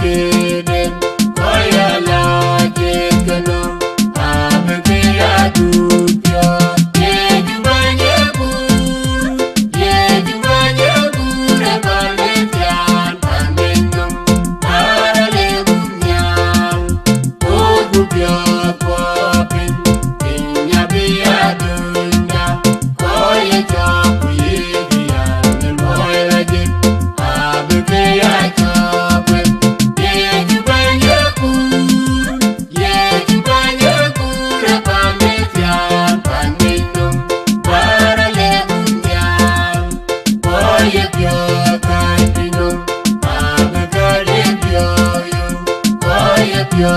keden koya la kekano abeke ya dupya ye jumanye bu rebaletian panenum parale bunyal ogubya kwapin inya biya dunya koya chapu ye biya nelmoya je abeke ya chapu ye jumanye bu rebaletian panenum parale bunyal koya pyo kaipinum abeke pyo yo koya pyo